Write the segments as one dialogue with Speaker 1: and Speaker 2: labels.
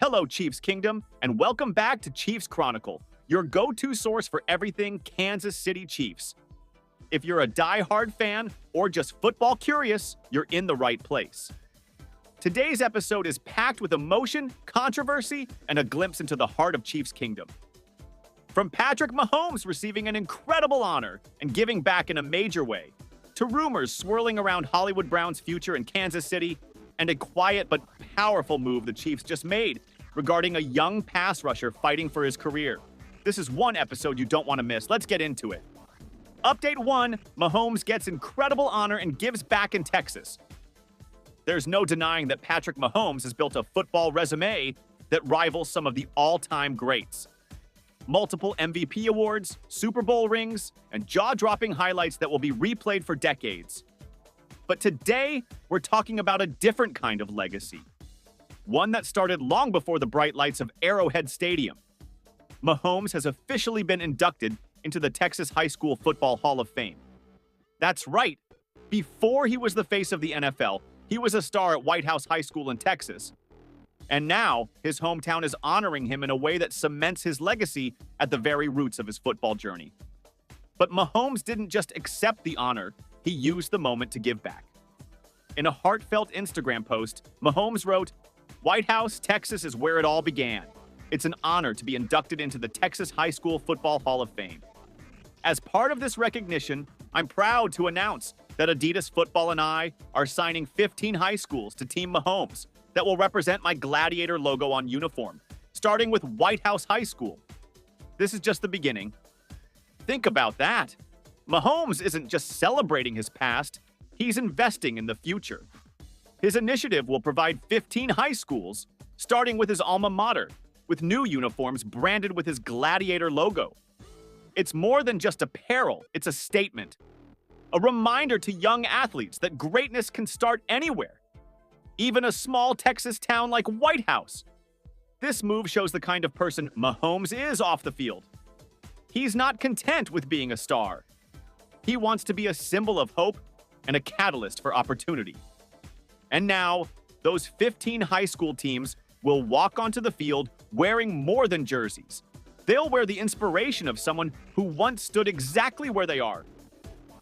Speaker 1: Hello, Chiefs Kingdom, and welcome back to Chiefs Chronicle, your go-to source for everything Kansas City Chiefs. If you're a die-hard fan or just football curious, you're in the right place. Today's episode is packed with emotion, controversy, and a glimpse into the heart of Chiefs Kingdom. From Patrick Mahomes receiving an incredible honor and giving back in a major way, to rumors swirling around Hollywood Brown's future in Kansas City, and a quiet but powerful move the Chiefs just made regarding a young pass rusher fighting for his career. This is one episode you don't want to miss. Let's get into it. Update 1, Mahomes gets incredible honor and gives back in Texas. There's no denying that Patrick Mahomes has built a football resume that rivals some of the all-time greats. Multiple MVP awards, Super Bowl rings, and jaw-dropping highlights that will be replayed for decades. But today, we're talking about a different kind of legacy. One that started long before the bright lights of Arrowhead Stadium. Mahomes has officially been inducted into the Texas High School Football Hall of Fame. That's right. Before he was the face of the NFL, he was a star at White House High School in Texas. And now, his hometown is honoring him in a way that cements his legacy at the very roots of his football journey. But Mahomes didn't just accept the honor, he used the moment to give back. In a heartfelt Instagram post, Mahomes wrote, "White House, Texas is where it all began. It's an honor to be inducted into the Texas High School Football Hall of Fame. As part of this recognition, I'm proud to announce that Adidas Football and I are signing 15 high schools to Team Mahomes that will represent my gladiator logo on uniform, starting with White House High School. This is just the beginning." Think about that. Mahomes isn't just celebrating his past, he's investing in the future. His initiative will provide 15 high schools, starting with his alma mater, with new uniforms branded with his gladiator logo. It's more than just apparel, it's a statement. A reminder to young athletes that greatness can start anywhere, even a small Texas town like White House. This move shows the kind of person Mahomes is off the field. He's not content with being a star. He wants to be a symbol of hope and a catalyst for opportunity. And now, those 15 high school teams will walk onto the field wearing more than jerseys. They'll wear the inspiration of someone who once stood exactly where they are.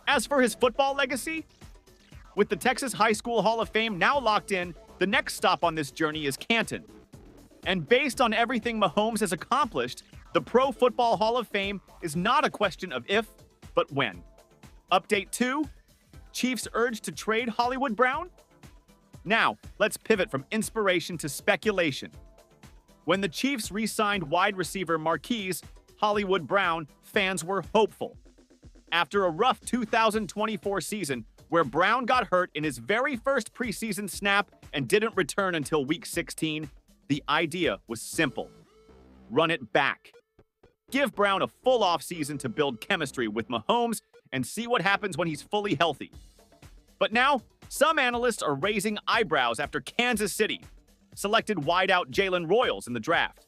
Speaker 1: As for his football legacy, with the Texas High School Hall of Fame now locked in, the next stop on this journey is Canton. And based on everything Mahomes has accomplished, the Pro Football Hall of Fame is not a question of if, but when. Update 2, Chiefs urged to trade Hollywood Brown? Now, let's pivot from inspiration to speculation. When the Chiefs re-signed wide receiver Marquise, Hollywood Brown, fans were hopeful. After a rough 2024 season, where Brown got hurt in his very first preseason snap and didn't return until Week 16, the idea was simple. Run it back. Give Brown a full offseason to build chemistry with Mahomes and see what happens when he's fully healthy. But now, some analysts are raising eyebrows after Kansas City selected wideout Jalen Royals in the draft.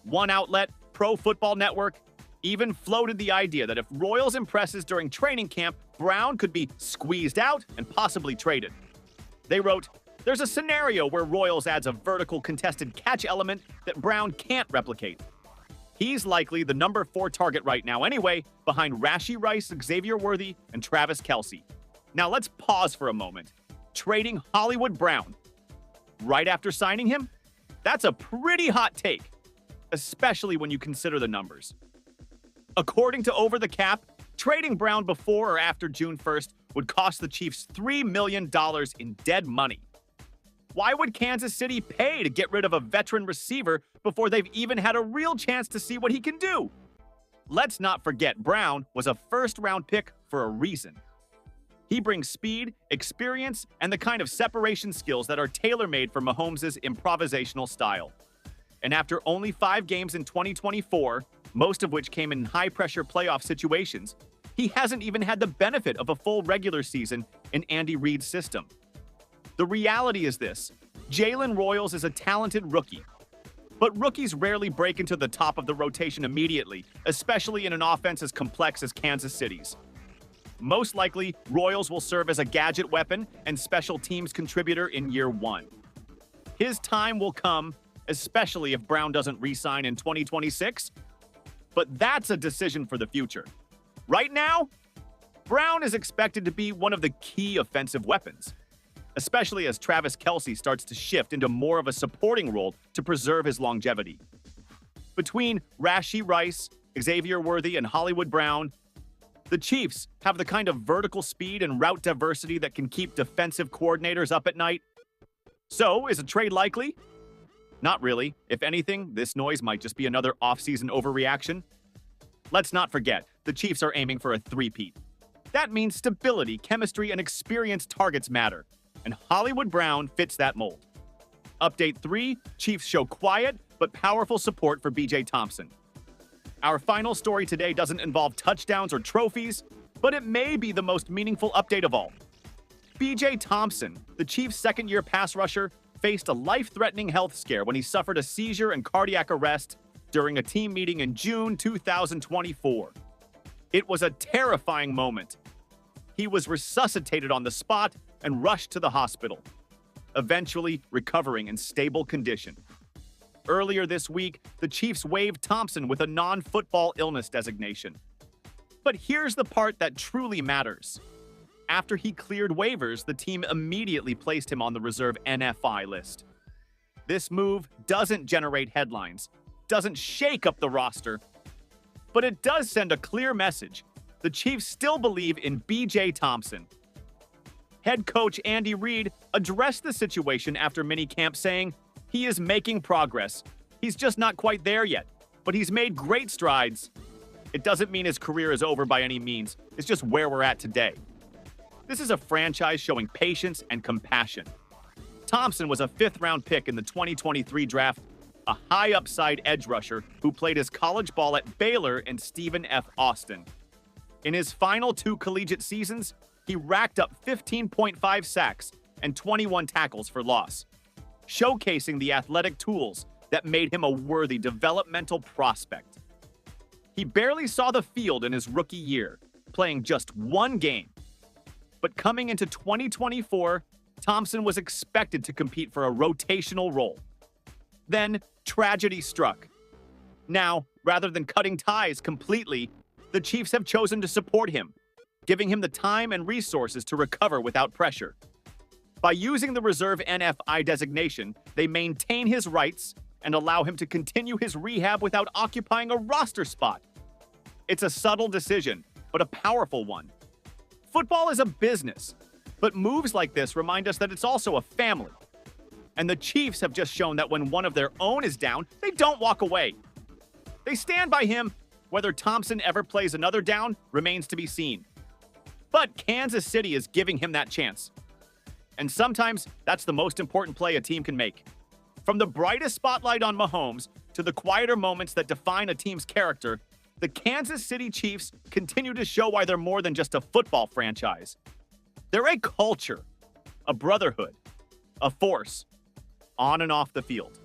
Speaker 1: One outlet, Pro Football Network, even floated the idea that if Royals impresses during training camp, Brown could be squeezed out and possibly traded. They wrote, "There's a scenario where Royals adds a vertical contested catch element that Brown can't replicate. He's likely the number 4 target right now anyway, behind Rashee Rice, Xavier Worthy, and Travis Kelce." Now let's pause for a moment. Trading Hollywood Brown right after signing him? That's a pretty hot take, especially when you consider the numbers. According to Over the Cap, trading Brown before or after June 1st would cost the Chiefs $3 million in dead money. Why would Kansas City pay to get rid of a veteran receiver before they've even had a real chance to see what he can do? Let's not forget Brown was a first-round pick for a reason. He brings speed, experience, and the kind of separation skills that are tailor-made for Mahomes' improvisational style. And after only 5 games in 2024, most of which came in high-pressure playoff situations, he hasn't even had the benefit of a full regular season in Andy Reid's system. The reality is this: Jalen Royals is a talented rookie. But rookies rarely break into the top of the rotation immediately, especially in an offense as complex as Kansas City's. Most likely, Royals will serve as a gadget weapon and special teams contributor in year 1. His time will come, especially if Brown doesn't re-sign in 2026. But that's a decision for the future. Right now, Brown is expected to be one of the key offensive weapons, especially as Travis Kelce starts to shift into more of a supporting role to preserve his longevity. Between Rashee Rice, Xavier Worthy, and Hollywood Brown, the Chiefs have the kind of vertical speed and route diversity that can keep defensive coordinators up at night. So, is a trade likely? Not really. If anything, this noise might just be another offseason overreaction. Let's not forget, the Chiefs are aiming for a three-peat. That means stability, chemistry, and experienced targets matter, and Hollywood Brown fits that mold. Update 3, Chiefs show quiet but powerful support for B.J. Thompson. Our final story today doesn't involve touchdowns or trophies, but it may be the most meaningful update of all. B.J. Thompson, the Chiefs' second-year pass rusher, faced a life-threatening health scare when he suffered a seizure and cardiac arrest during a team meeting in June 2024. It was a terrifying moment. He was resuscitated on the spot and rushed to the hospital, eventually recovering in stable condition. Earlier this week, the Chiefs waived Thompson with a non-football illness designation. But here's the part that truly matters. After he cleared waivers, the team immediately placed him on the reserve NFI list. This move doesn't generate headlines, doesn't shake up the roster, but it does send a clear message. The Chiefs still believe in B.J. Thompson. Head coach Andy Reid addressed the situation after minicamp, saying, "He is making progress. He's just not quite there yet, but he's made great strides. It doesn't mean his career is over by any means. It's just where we're at today." This is a franchise showing patience and compassion. Thompson was a fifth-round pick in the 2023 draft, a high-upside edge rusher who played his college ball at Baylor and Stephen F. Austin. In his final 2 collegiate seasons, he racked up 15.5 sacks and 21 tackles for loss, showcasing the athletic tools that made him a worthy developmental prospect. He barely saw the field in his rookie year, playing just 1 game. But coming into 2024, Thompson was expected to compete for a rotational role. Then, tragedy struck. Now, rather than cutting ties completely, the Chiefs have chosen to support him, giving him the time and resources to recover without pressure. By using the reserve NFI designation, they maintain his rights and allow him to continue his rehab without occupying a roster spot. It's a subtle decision, but a powerful one. Football is a business, but moves like this remind us that it's also a family. And the Chiefs have just shown that when one of their own is down, they don't walk away. They stand by him. Whether Thompson ever plays another down remains to be seen. But Kansas City is giving him that chance. And sometimes that's the most important play a team can make. From the brightest spotlight on Mahomes to the quieter moments that define a team's character, the Kansas City Chiefs continue to show why they're more than just a football franchise. They're a culture, a brotherhood, a force, on and off the field.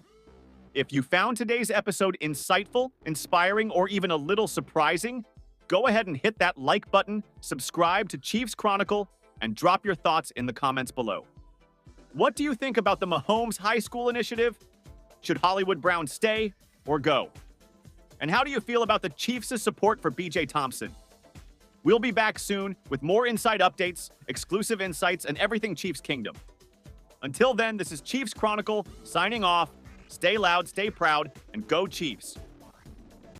Speaker 1: If you found today's episode insightful, inspiring, or even a little surprising, go ahead and hit that like button, subscribe to Chiefs Chronicle, and drop your thoughts in the comments below. What do you think about the Mahomes High School initiative? Should Hollywood Brown stay or go? And how do you feel about the Chiefs' support for B.J. Thompson? We'll be back soon with more inside updates, exclusive insights, and everything Chiefs Kingdom. Until then, this is Chiefs Chronicle signing off. Stay loud, stay proud, and go Chiefs.